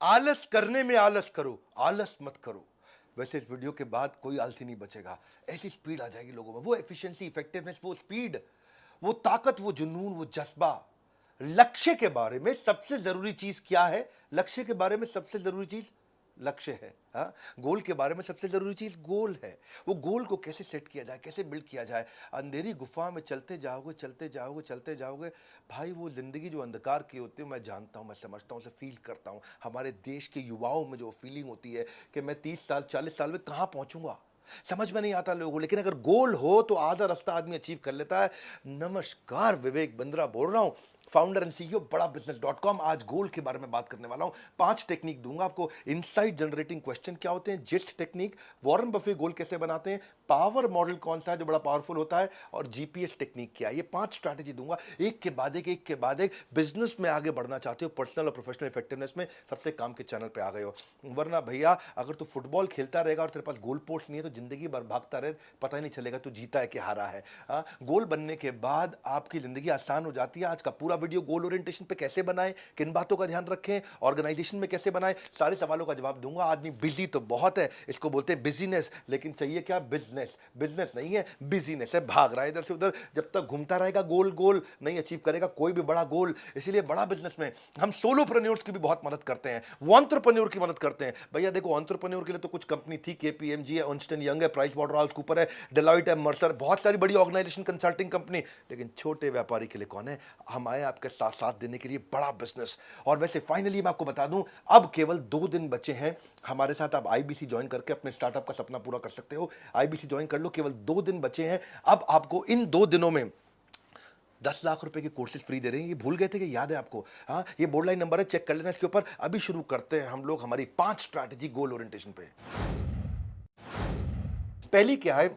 आलस करने में आलस करो, आलस मत करो। वैसे इस वीडियो के बाद कोई आलसी नहीं बचेगा। ऐसी स्पीड आ जाएगी लोगों में, वो एफिशिएंसी, इफेक्टिवनेस, वो स्पीड, वो ताकत, वो जुनून, वो जज्बा। लक्ष्य के बारे में सबसे जरूरी चीज क्या है? लक्ष्य के बारे में सबसे जरूरी चीज लक्ष्य है। हाँ, गोल के बारे में सबसे जरूरी चीज गोल है। वो गोल को कैसे सेट किया जाए, कैसे बिल्ड किया जाए। अंधेरी गुफा में चलते जाओगे, चलते जाओगे, चलते जाओगे भाई, वो जिंदगी जो अंधकार की होती है, मैं जानता हूं, मैं समझता हूं, उसे फील करता हूं। हमारे देश के युवाओं में जो फीलिंग होती है कि मैं 30 साल 40 साल में कहां पहुंचूंगा, समझ में नहीं आता लोगों को। लेकिन अगर गोल हो तो आधा रास्ता आदमी अचीव कर लेता है। नमस्कार, विवेक बिंद्रा बोल रहा हूं, फाउंडर एंड सीईओ बड़ा बिजनेस.com। आज गोल के बारे में बात करने वाला हूं। 5 टेक्निक दूंगा आपको। इनसाइट जनरेटिंग क्वेश्चन क्या होते हैं, जिस्ट टेक्निक, वॉरेन बफे गोल कैसे बनाते हैं, पावर मॉडल कौन सा है जो बड़ा पावरफुल होता है, और जीपीएस टेक्निक क्या है। ये 5 स्ट्रैटेजी दूंगा, एक के बाद एक, एक के बाद एक। बिजनेस में आगे बढ़ना चाहते हो, पर्सनल और प्रोफेशनल इफेक्टिवनेस में, सबसे काम के चैनल पे आ गए हो। वरना भैया अगर तू फुटबॉल खेलता रहेगा और तेरे पास गोल पोस्ट नहीं है तो जिंदगी भर भागता रहे, पता ही नहीं चलेगा तू जीता है कि हारा है। गोल बनने के बाद आपकी जिंदगी आसान हो जाती है। आज का पूरा वीडियो गोल ओरिएंटेशन पे कैसे बनाएं, किन बातों का ध्यान रखें, ऑर्गेनाइजेशन में कैसे बनाएं, सारे सवालों का जवाब दूंगा। आदमी बिजी तो बहुत है, इसको बोलते हैं बिजीनेस, लेकिन चाहिए क्या? बिजनेस। बिजनेस नहीं है, बिजीनेस है। भाग रहा है इधर से उधर, जब तक घूमता रहेगा गोल गोल नहीं अचीव करेगा कोई भी बड़ा गोल। इसीलिए बड़ा बिजनेस में हम सोलोप्रेन्योर्स की भी बहुत मदद करते हैं, वो एंटरप्रेन्योर की मदद करते हैं। भैया देखो, एंटरप्रेन्योर के लिए तो कुछ कंपनी थी, केपीएमजी है, अर्न्स्ट एंड यंग है, प्राइस वाटरहाउस कूपर है, डेलॉयट है, मर्सर, बहुत सारी बड़ी ऑर्गेनाइजेशन, कंसल्टिंग कंपनी। लेकिन छोटे व्यापारी के लिए कौन है? हम आए आपके साथ साथ देने के लिए, बड़ा बिजनेस। और वैसे फाइनली मैं आपको बता दूं, अब केवल 2 दिन बचे हैं हमारे साथ। आप आईबीसी ज्वाइन करके अपने स्टार्टअप का सपना पूरा कर सकते हो। आईबीसी ज्वाइन कर लो, केवल 2 दिन बचे हैं। अब आपको इन 2 दिनों में 10 लाख रुपए के कोर्सेज फ्री दे रहे हैं। ये भूल गए थे कि याद है आपको? हाँ, ये बोर्ड लाइन नंबर है, चेक कर लेना इसके ऊपर। अभी शुरू करते हैं हम लोग हमारी 5 स्ट्रैटेजी गोल ओरिएंटेशन पे। पहली क्या है?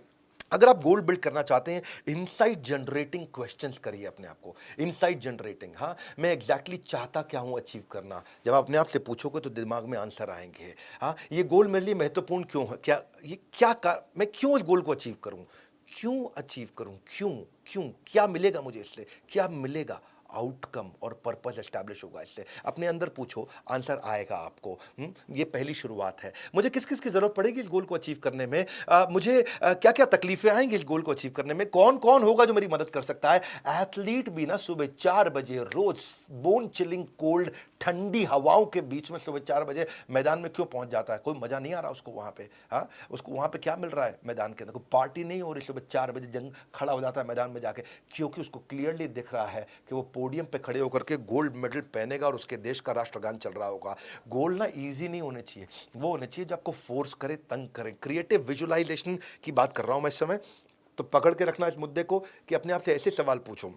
अगर आप गोल बिल्ड करना चाहते हैं, इनसाइट जनरेटिंग क्वेश्चंस करिए अपने आप को। इनसाइट जनरेटिंग, हाँ, मैं एग्जैक्टली चाहता क्या हूं अचीव करना। जब आप अपने आप से पूछोगे तो दिमाग में आंसर आएंगे। हाँ, ये गोल मेरे लिए महत्वपूर्ण क्यों है, क्या ये मैं क्यों इस गोल को अचीव करूं, क्यों अचीव करूं, क्यों क्यों क्या मिलेगा मुझे इससे, क्या मिलेगा, आउटकम और पर्पस एस्टैब्लिश होगा इससे। अपने अंदर पूछो, आंसर आएगा आपको। ये पहली शुरुआत है। मुझे किस किस की जरूरत पड़ेगी इस गोल को अचीव करने में, मुझे क्या क्या तकलीफें आएंगी इस गोल को अचीव करने में, कौन कौन होगा जो मेरी मदद कर सकता है। एथलीट भी ना सुबह 4 बजे रोज बोन चिलिंग कोल्ड ठंडी हवाओं के बीच में सुबह 4 बजे मैदान में क्यों पहुंच जाता है? कोई मजा नहीं आ रहा उसको वहां पे। हाँ, उसको वहां पे क्या मिल रहा है? मैदान के अंदर कोई पार्टी नहीं हो रही, सुबह 4 बजे जंग खड़ा हो जाता है मैदान में जाके, क्योंकि उसको क्लियरली दिख रहा है कि वो पोडियम पे खड़े होकर के गोल्ड मेडल पहनेगा और उसके देश का राष्ट्रगान चल रहा होगा। गोल ना इजी नहीं होने चाहिए, वो होने चाहिए जो आपको फोर्स करे, तंग करे। क्रिएटिव विजुअलाइजेशन की बात कर रहा हूं मैं इस समय। तो पकड़ के रखना इस मुद्दे को कि अपने आप से ऐसे सवाल पूछो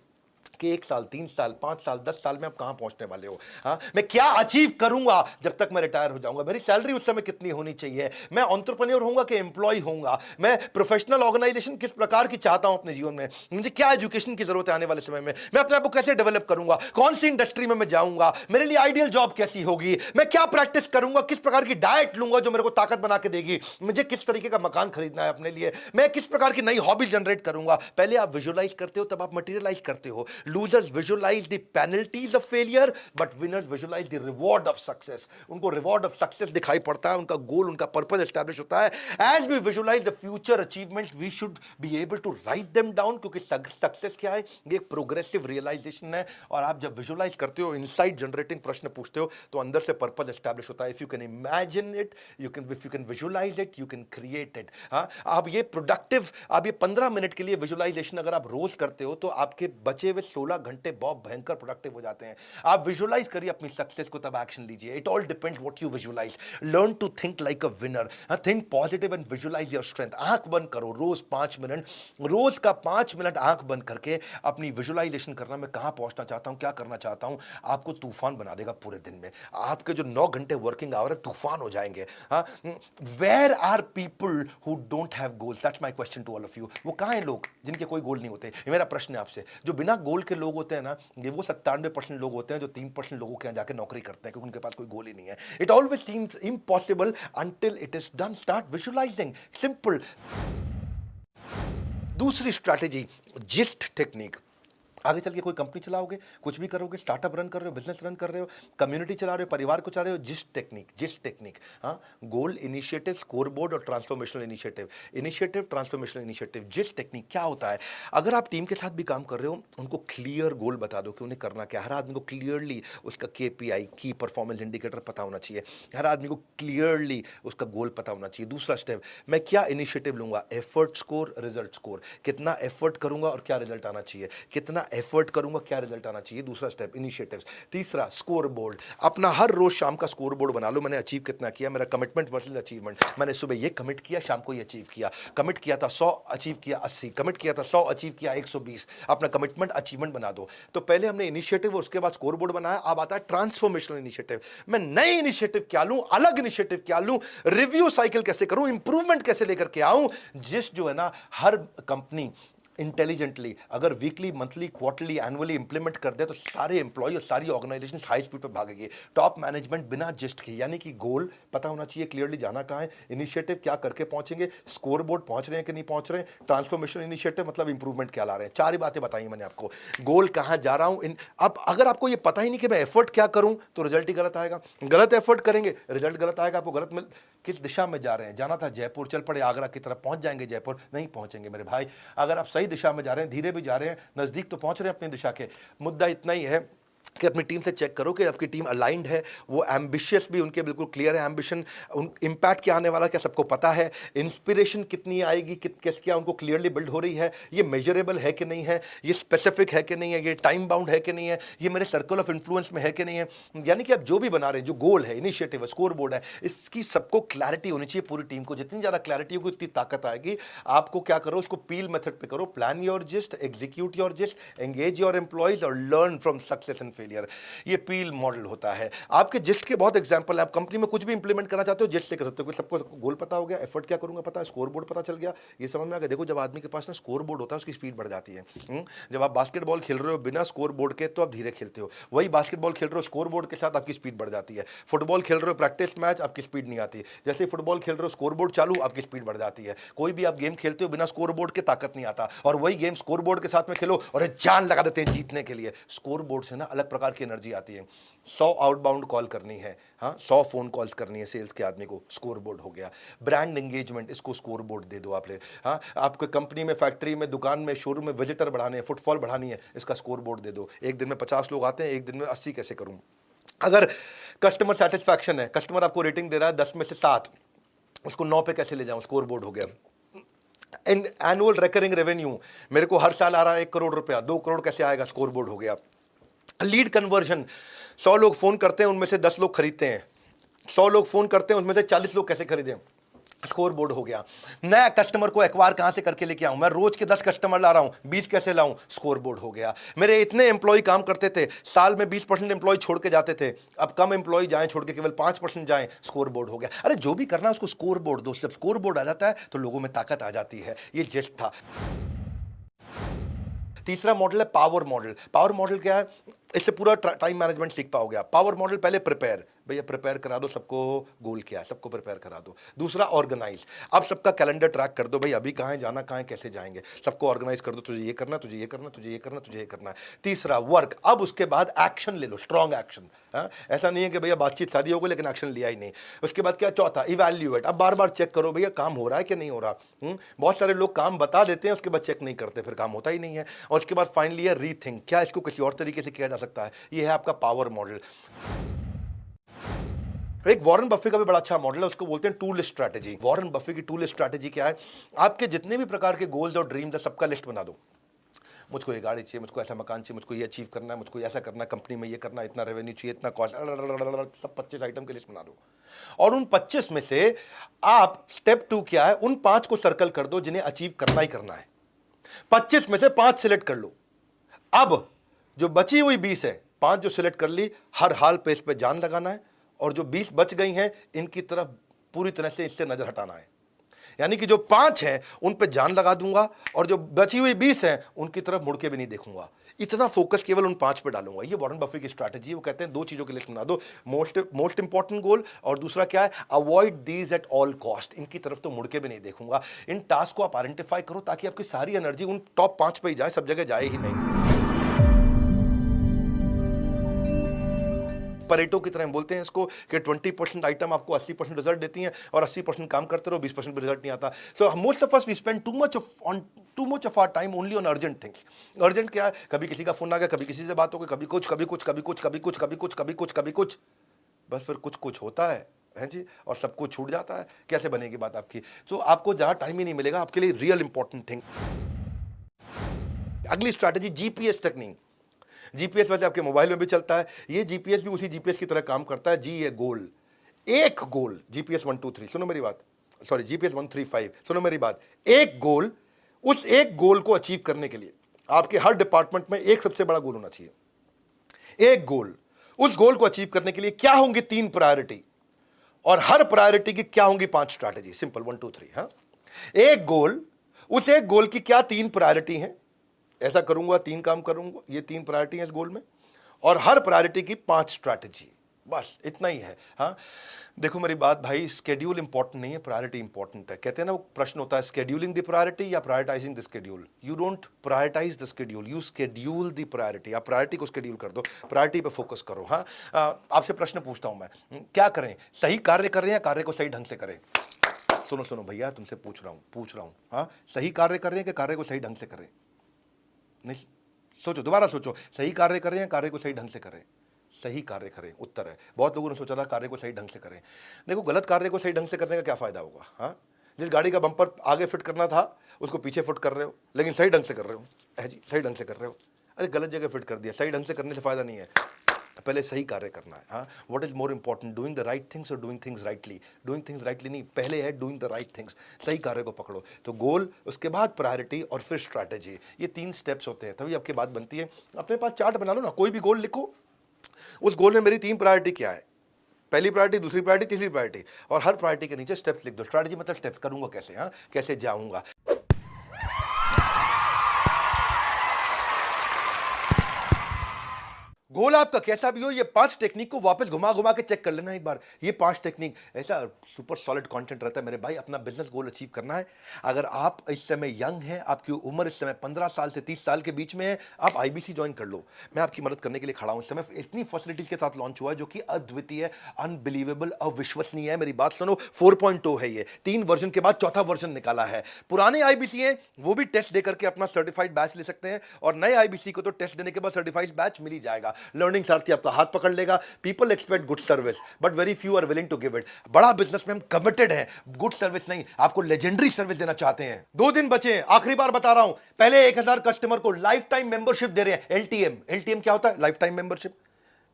कि 1 साल, 3 साल, 5 साल, 10 साल में आप कहां पहुंचने वाले हो। हाँ, मैं क्या अचीव करूंगा जब तक मैं रिटायर हो जाऊंगा, मेरी सैलरी उस समय कितनी होनी चाहिए, मैं एंटरप्रेन्योर होऊंगा कि एम्प्लॉय होऊंगा, मैं प्रोफेशनल ऑर्गेनाइजेशन किस प्रकार की चाहता हूं अपने जीवन में, मुझे क्या एजुकेशन की जरूरत है आने वाले समय में, मैं अपने आप को कैसे डेवलप करूंगा, कौन सी इंडस्ट्री में मैं जाऊंगा, मेरे लिए आइडियल जॉब कैसी होगी, मैं क्या प्रैक्टिस करूंगा, किस प्रकार की डाइट लूंगा जो मेरे को ताकत बना के देगी, मुझे किस तरीके का मकान खरीदना है अपने लिए, मैं किस प्रकार की नई हॉबी जनरेट करूंगा। पहले आप विजुअलाइज करते हो, तब आप मटेरियलाइज करते हो। Losers visualise the penalties of failure, but winners visualize the reward of success. उनको reward of success दिखाई पड़ता है, उनका गोल, उनका पर्पस एस्टैब्लिश होता है। As we visualize the future achievements, we should be able to write them down, क्योंकि success क्या है? ये एक प्रोग्रेसिव रियलाइजेशन है। और आप जब विजुअलाइज करते हो, इनसाइट जनरेटिंग प्रश्न पूछते हो, तो अंदर से पर्पस एस्टैब्लिश होता है। If you can imagine it, if you can visualise it, you can create it. हाँ, आप ये प्रोडक्टिव, आप ये 15 मिनट के लिए विजुअलाइजेशन अगर आप रोज करते हो तो आपके बचे हुए 16 घंटे बहुत भयंकर प्रोडक्टिव हो जाते हैं। आप विजुअलाइज करिए अपनी सक्सेस को, तब एक्शन लीजिए। It all depends what you visualise. Learn to think like a winner, think positive and visualise your strength. आंख बंद करो रोज 5 मिनट, रोज का 5 मिनट आंख बंद करके अपनी विजुअलाइजेशन करना, मैं कहां पहुंचना चाहता हूं, क्या करना चाहता हूं। आपको तूफान बना देगा पूरे दिन में। आपके जो 9 घंटे वर्किंग आवर है, तूफान हो जाएंगे। Where are people who don't have goals? That's my question to all of you. वो कहां हैं लोग जिनके कोई गोल नहीं होते? ये मेरा प्रश्न है आपसे। जो बिना गोल के लोग होते हैं ना, ये वो 97% लोग होते हैं जो 3% लोगों के यहाँ जाके नौकरी करते हैं, क्योंकि उनके पास कोई गोल ही नहीं है। It always seems impossible until it is done. Start visualising, simple. दूसरी स्ट्रैटेजी, जिस्ट टेक्निक। आगे चल के कोई कंपनी चलाओगे, कुछ भी करोगे, स्टार्टअप रन कर रहे हो, बिजनेस रन कर रहे हो, कम्युनिटी चला रहे हो, परिवार को चला रहे हो, जिस टेक्निक, हाँ, गोल, इनिशिएटिव, स्कोर बोर्ड और ट्रांसफॉर्मेशनल ट्रांसफॉर्मेशनल इनिशिएटिव, जिस टेक्निक क्या होता है, अगर आप टीम के साथ भी काम कर रहे हो, उनको क्लियर गोल बता दो कि उन्हें करना क्या। हर आदमी को क्लियरली उसका KPI, की परफॉर्मेंस इंडिकेटर पता होना चाहिए। हर आदमी को क्लियरली उसका गोल पता होना चाहिए। दूसरा स्टेप, मैं क्या इनिशिएटिव लूंगा, एफर्ट स्कोर, रिजल्ट स्कोर, कितना एफर्ट करूंगा और क्या रिजल्ट आना चाहिए, कितना एफर्ट करूंगा क्या रिजल्ट आना चाहिए। दूसरा स्टेप इनिशिएटिव्स। तीसरा स्कोर बोर्ड, अपना हर रोज शाम का स्कोर बोर्ड बना लो। मैंने अचीव कितना किया, मेरा कमिटमेंट वर्सेस अचीवमेंट। मैंने सुबह ये कमिट किया, शाम को ये अचीव किया। कमिट किया था 100, अचीव किया 80। कमिट किया था 100, अचीव किया 120। अपना कमिटमेंट अचीवमेंट बना दो। तो पहले हमने इनिशिएटिव और उसके बाद स्कोर बोर्ड बनाया। अब आता है ट्रांसफॉर्मेशनल इनिशिएटिव। मैं नए इनिशिएटिव क्या लूं, अलग इनिशिएटिव क्या लूं, रिव्यू साइकिल कैसे करूं, इंप्रूवमेंट कैसे लेकर के आऊं। जिस जो है ना, हर कंपनी इंटेलिजेंटली अगर weekly, monthly, quarterly, annually implement कर दे तो सारे एम्प्लॉय और सारी ऑर्गेनाइजेशन हाई स्पीड पे भागेगी। टॉप मैनेजमेंट बिना जिस्ट के, यानी कि गोल पता होना चाहिए, क्लियरली जाना कहाँ है, इनिशिएटिव क्या करके पहुंचेंगे, स्कोर बोर्ड पहुंच रहे हैं कि नहीं पहुंच रहे हैं, ट्रांसफॉर्मेशन इनिशिएटिव मतलब इंप्रूवमेंट क्या ला रहे हैं। चार ही बातें बताई मैंने आपको। गोल कहाँ जा रहा हूं, अब अगर आपको ये पता ही नहीं कि मैं एफर्ट क्या करूं तो रिजल्ट ही गलत आएगा। गलत एफर्ट करेंगे, रिजल्ट गलत आएगा। आपको गलत मिल, किस दिशा में जा रहे हैं, जाना था जयपुर, चल पड़े आगरा की तरफ, पहुंच जाएंगे जयपुर, नहीं पहुंचेंगे मेरे भाई। अगर आप सही दिशा में जा रहे हैं, धीरे भी जा रहे हैं, नजदीक तो पहुंच रहे हैं अपनी दिशा के। मुद्दा इतना ही है कि अपनी टीम से चेक करो कि आपकी टीम अलाइंड है, वो एम्बिशियस भी उनके बिल्कुल क्लियर है एम्बिशन, उन इम्पैक्ट क्या आने वाला क्या सबको पता है, इंस्पिरेशन कितनी आएगी, क्या उनको क्लियरली बिल्ड हो रही है, ये मेजरेबल है कि नहीं है, ये स्पेसिफिक है कि नहीं है, ये टाइम बाउंड है कि नहीं है, ये मेरे सर्कल ऑफ इन्फ्लुएंस में है कि नहीं है। यानी कि आप जो भी बना रहे हैं, जो गोल है, इनिशिएटिव है, स्कोर बोर्ड है, इसकी सबको क्लैरिटी होनी चाहिए पूरी टीम को। जितनी ज़्यादा क्लैरिटी होगी उतनी ताकत आएगी। आपको क्या करो, उसको पील मेथड पे करो, plan your gist, execute your gist, engage your employees और learn from success and failure. ये पील मॉडल होता है। आपके जिस्ट के बहुत एग्जांपल है। आप कंपनी में कुछ भी इंप्लीमेंट करना चाहते हो, जिस्ट से कर सकते हो। सबको गोल पता हो गया, एफर्ट क्या करूंगा पता है, स्कोर बोर्ड पता चल गया, ये समझ में आ गया। देखो, जब आदमी के पास ना स्कोर बोर्ड होता है, उसकी स्पीड बढ़ जाती है। जब आप बास्केटबॉल खेल रहे हो बिना स्कोर बोर्ड के तो आप धीरे खेलते हो, वही बास्केटबॉल खेल रहे हो स्कोर बोर्ड के साथ, आपकी स्पीड बढ़ जाती है। फुटबॉल खेल रहे हो प्रैक्टिस मैच, आपकी स्पीड नहीं आती। जैसे फुटबॉल खेल रहे हो, स्कोर बोर्ड चालू, आपकी स्पीड बढ़ जाती है। कोई भी आप गेम खेलते हो बिना स्कोर बोर्ड के, ताकत नहीं आता। और वही गेम स्कोर बोर्ड के साथ में खेलो और जान लगा देते हैं जीतने के लिए। स्कोर बोर्ड से ना अलग प्रकार की एनर्जी आती है। 100 आउटबाउंड कॉल करनी है, हाँ, 100 फोन कॉल्स करनी है सेल्स के आदमी को, स्कोर बोर्ड हो गया। ब्रांड एंगेजमेंट, इसको स्कोर बोर्ड दे दो आप ले। हाँ, आपको कंपनी में, फैक्ट्री में, दुकान में, शोरूम में विजिटर बढ़ाने हैं, फुटफॉल बढ़ानी है, इसका स्कोर बोर्ड दे दो। एक दिन में 50 लोग आते हैं, एक दिन में 80 कैसे करूं। अगर कस्टमर सेटिस्फैक्शन है, कस्टमर आपको रेटिंग दे रहा है 10 में से 7, उसको 9 पे कैसे ले जाऊं, स्कोर बोर्ड हो गया। एनुअल रिकरिंग रेवेन्यू, मेरे को हर साल आ रहा है 1 करोड़ रुपया, 2 करोड़ कैसे आएगा, स्कोर बोर्ड हो गया। लीड कन्वर्जन, 100 लोग फोन करते हैं, उनमें से 10 लोग खरीदते हैं। 100 लोग फोन करते हैं, उनमें से 40 लोग कैसे खरीदें, स्कोर बोर्ड हो गया। नया कस्टमर को एक्वायर कहां से करके लेके आऊं, मैं रोज के 10 कस्टमर ला रहा हूं, 20 कैसे लाऊं, स्कोर बोर्ड हो गया। मेरे इतने एम्प्लॉय काम करते थे, साल में 20% एम्प्लॉय छोड़ के जाते थे, अब कम एम्प्लॉय जाएं, छोड़ के केवल 5% जाएं, स्कोर बोर्ड हो गया। अरे जो भी करना है उसको स्कोर बोर्ड दो। जब स्कोर बोर्ड आ जाता है तो लोगों में ताकत आ जाती है। ये जेस्ट था। तीसरा मॉडल है पावर मॉडल। पावर मॉडल क्या है, इससे पूरा टाइम मैनेजमेंट सीख पाओगे आप। पावर मॉडल, पहले प्रिपेयर, भैया प्रिपेयर करा दो सबको, गोल क्या है सबको प्रिपेयर करा दो। दूसरा ऑर्गेनाइज, अब सबका कैलेंडर ट्रैक कर दो, भाई अभी कहाँ है, जाना कहाँ है, कैसे जाएंगे, सबको ऑर्गेनाइज कर दो, तुझे ये करना, तुझे ये करना, तुझे ये करना, तुझे ये करना है। तीसरा वर्क, अब उसके बाद एक्शन ले लो, स्ट्रॉन्ग एक्शन। ऐसा नहीं है कि भैया बातचीत सारी हो गई लेकिन एक्शन लिया ही नहीं। उसके बाद क्या, चौथा इवैल्यूएट, अब बार बार चेक करो भैया काम हो रहा है कि नहीं हो रहा। बहुत सारे लोग काम बता देते हैं, उसके बाद चेक नहीं करते, फिर काम होता ही नहीं है। और उसके बाद फाइनली है रीथिंक, क्या इसको किसी और तरीके से किया जा सकता है। ये है आपका पावर मॉडल। एक वॉरेन बफे का भी बड़ा अच्छा मॉडल है, उसको बोलते हैं टूल स्ट्रैटेजी। वॉरेन बफे की टूल स्ट्रैटेजी क्या है, आपके जितने भी प्रकार के गोल्स और ड्रीम्स है सबका लिस्ट बना दो। मुझको ये गाड़ी चाहिए, मुझको ऐसा मकान चाहिए, मुझको ये अचीव करना है, मुझको ऐसा करना है, कंपनी में ये करना है, इतना रेवेन्यू चाहिए, इतना कॉस्ट, सब 25 आइटम की लिस्ट बना दो। और उन 25 में से आप स्टेप 2 क्या है, उन 5 को सर्कल कर दो जिन्हें अचीव करना ही करना है। 25 में से 5 सिलेक्ट कर लो। अब जो बची हुई 20 है, 5 जो सिलेक्ट कर ली, हर हाल पे इस पे जान लगाना है, और जो 20 बच गई हैं इनकी तरफ पूरी तरह से इससे नजर हटाना है। यानी कि जो 5 हैं उन पे जान लगा दूंगा, और जो बची हुई 20 हैं उनकी तरफ मुड़ के भी नहीं देखूंगा। इतना फोकस केवल उन 5 पे डालूंगा। ये वॉरेन बफे की स्ट्रैटेजी है। वो कहते हैं 2 चीजों की लिस्ट बना दो, मोस्ट इंपॉर्टेंट गोल, और दूसरा क्या है, avoid these at all cost. इनकी तरफ तो मुड़ के भी नहीं देखूंगा। इन टास्क को आप आइडेंटिफाई करो ताकि आपकी सारी एनर्जी उन टॉप 5 पे ही जाए, सब जगह जाए ही नहीं। परेटो की तरह हम बोलते हैं इसको कि 20% आइटम आपको 80% रिजल्ट देती हैं और 80% काम करते रहो, 20% भी रिजल्ट नहीं आता। So most of us we spend too much of our time only on urgent things. Urgent क्या है? कभी किसी का फोन आ गया, कभी किसी से बात हो गई, कभी कुछ कभी कुछ कभी कुछ कभी कुछ कभी कुछ कभी कुछ कभी कुछ, बस फिर कुछ कुछ होता है जी, और सब कुछ छूट जाता है। कैसे बनेगी बात आपकी? तो आपको जहां टाइम ही नहीं मिलेगा आपके लिए रियल इंपॉर्टेंट थिंग। अगली स्ट्रैटेजी जीपीएस टेक्निक। जीपीएस वैसे आपके मोबाइल में भी चलता है, ये जीपीएस भी उसी जीपीएस की तरह काम करता है जी। ये गोल, एक गोल, जीपीएस 123, सुनो मेरी बात, सॉरी जीपीएस 135, सुनो मेरी बात। एक गोल, उस एक गोल को अचीव करने के लिए आपके हर डिपार्टमेंट में एक सबसे बड़ा गोल होना चाहिए। एक गोल, उस गोल को अचीव करने के लिए क्या होंगी 3 प्रायोरिटी, और हर प्रायोरिटी की क्या होंगी 5 स्ट्रैटेजी। सिंपल 1 2 3। हाँ, एक गोल, उस एक गोल की क्या 3 प्रायोरिटी हैं, ऐसा करूंगा 3 काम करूंगा, ये 3 प्रायोरिटी है इस गोल में, और हर प्रायोरिटी की 5 स्ट्रैटेजी, बस इतना ही है। हाँ, देखो मेरी बात भाई, स्केड्यूल इंपॉर्टेंट नहीं है, प्रायोरिटी इंपॉर्टेंट है। कहते हैं ना, वो प्रश्न होता है स्केड्यूलिंग द प्रायोरिटी या prioritising the schedule. You don't prioritise the schedule, you schedule the priority. आप प्रायोरिटी को स्केड्यूल कर दो, प्रायोरिटी पे फोकस करो। हाँ, आपसे प्रश्न पूछता हूं मैं, क्या करें? सही कार्य कर रहे हैं या कार्य को सही ढंग से करें? सुनो सुनो भैया, तुमसे पूछ रहा हूं। हाँ, सही कार्य कर रहे हैं कि कार्य को सही ढंग से करें? नहीं, सोचो, दोबारा सोचो, सही कार्य करें या कार्य को सही ढंग से करें? सही कार्य करें, उत्तर है। बहुत लोगों ने सोचा था कार्य को सही ढंग से करें। देखो, गलत कार्य को सही ढंग से करने का क्या फायदा होगा? हाँ, जिस गाड़ी का बम्पर आगे फिट करना था उसको पीछे फिट कर रहे हो, लेकिन सही ढंग से कर रहे हो। है जी, सही ढंग से कर रहे हो, अरे गलत जगह फिट कर दिया। सही ढंग से करने से फायदा नहीं है, पहले सही कार्य करना है। हाँ, what is more important, doing the right things और doing things rightly? Doing things rightly नहीं, पहले है डूइंग द राइट थिंग्स। सही कार्य को पकड़ो। तो गोल, उसके बाद प्रायोरिटी और फिर स्ट्रैटेजी, ये 3 स्टेप्स होते हैं, तभी आपकी बात बनती है। अपने पास चार्ट बना लो ना, कोई भी गोल लिखो, उस गोल में मेरी 3 प्रायोरिटी क्या है, पहली प्रायोरिटी, दूसरी प्रायोरिटी, तीसरी प्रायोरिटी, और हर प्रायोरिटी के नीचे स्टेप्स लिख दो। स्ट्रैटेजी मतलब स्टेप्स, करूंगा कैसे, हाँ कैसे जाऊंगा। गोल आपका कैसा भी हो, ये 5 टेक्निक को वापस घुमा घुमा के चेक कर लेना एक बार। ये 5 टेक्निक, ऐसा सुपर सॉलिड कंटेंट रहता है मेरे भाई। अपना बिजनेस गोल अचीव करना है, अगर आप इस समय यंग हैं, आपकी उम्र इस समय 15 साल से 30 साल के बीच में है, आप आईबीसी ज्वाइन कर लो। मैं आपकी मदद करने के लिए खड़ा हूं। इस समय इतनी फैसिलिटीज के साथ लॉन्च हुआ है जो कि अद्वितीय, अनबिलीवेबल, अविश्वसनीय है। मेरी बात सुनो, 4.0 है ये, 3 वर्जन के बाद चौथा वर्जन निकाला है। पुराने आईबीसी हैं वो भी टेस्ट देकर के अपना सर्टिफाइड बैच ले सकते हैं, और नए आईबीसी को तो टेस्ट देने के बाद सर्टिफाइड बैच मिल ही जाएगा। लर्निंग सारथी आपका हाथ पकड़ लेगा। People expect good service but very few are willing to give it. बड़ा बिजनेस में हम कमिटेड हैं, गुड सर्विस नहीं, आपको लेजेंडरी सर्विस देना चाहते हैं। 2 दिन बचे हैं, आखिरी बार बता रहा हूं, पहले 1000 कस्टमर को लाइफ टाइम मेंबरशिप दे रहे हैं। एलटीएम क्या होता है? Life time membership.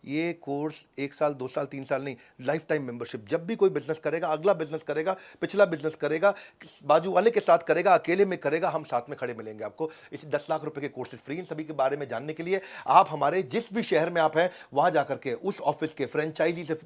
ये कोर्स 1 साल 2 साल 3 साल नहीं, लाइफ टाइम मेंबरशिप। जब भी कोई बिजनेस करेगा, अगला बिजनेस करेगा, पिछला बिजनेस करेगा, बाजू वाले के साथ करेगा, अकेले में करेगा, हम साथ में खड़े मिलेंगे आपको। इस 10 लाख रुपए के कोर्सेज फ्री। इन सभी के बारे में जानने के लिए आप हमारे जिस भी शहर में आप हैं वहां जाकर के उस ऑफिस के फ्रेंचाइजी से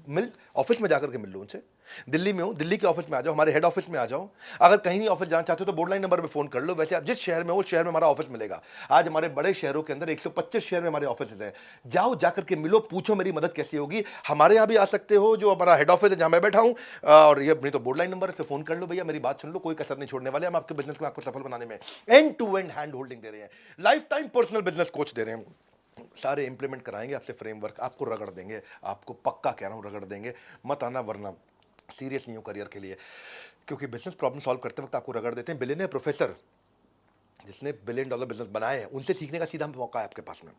ऑफिस में जाकर के मिल लो उनसे। दिल्ली में हो, दिल्ली के ऑफिस में आ जाओ, हमारे हेड ऑफिस में आ जाओ। अगर कहीं नहीं ऑफिस जाना चाहते हो तो बोर्ड लाइन नंबर पे फोन कर लो। वैसे आप जिस शहर में हो उस शहर में हमारा ऑफिस मिलेगा। आज हमारे बड़े शहरों के अंदर 125 शहर में हमारे ऑफिस हैं। जाओ, जाकर के मिलो, पूछो मेरी मदद कैसी होगी। हमारे यहाँ भी आ सकते हो, जो हमारा हेड ऑफिस है जहां मैं बैठा हूं, और ये नहीं तो बोर्ड लाइन नंबर पे फोन कर लो। भैया मेरी बात सुन लो, कोई कसर नहीं छोड़ने वाले। हम आपके बिजनेस को आपको सफल बनाने में end to end hand holding दे रहे हैं, lifetime personal business coach दे रहे हैं। सारे इंप्लीमेंट कराएंगे आपसे, फ्रेमवर्क आपको रगड़ देंगे, आपको पक्का कह रहा हूं रगड़ देंगे। मत आना वरना सीरियस नहीं हो करियर के लिए, क्योंकि बिजनेस प्रॉब्लम सॉल्व करते वक्त आपको रगड़ देते हैं। बिलियनियर प्रोफेसर जिसने $1 बिलियन बिजनेस बनाए हैं, उनसे सीखने का सीधा मौका है आपके पास में।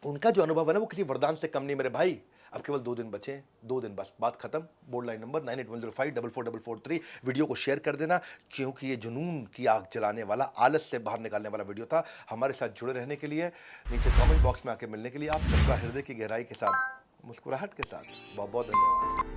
उनका जो अनुभव है ना, वो किसी वरदान से कम नहीं मेरे भाई। अब केवल 2 दिन बचे हैं, 2 दिन बस, बात खत्म। Board line number 9810544443। वीडियो को शेयर कर देना, क्योंकि ये जुनून की आग जलाने वाला, आलस से बाहर निकालने वाला वीडियो था। हमारे साथ जुड़े रहने के लिए, नीचे कमेंट बॉक्स में आके मिलने के लिए, आप सबका हृदय की गहराई के साथ, मुस्कुराहट के साथ बहुत बहुत धन्यवाद।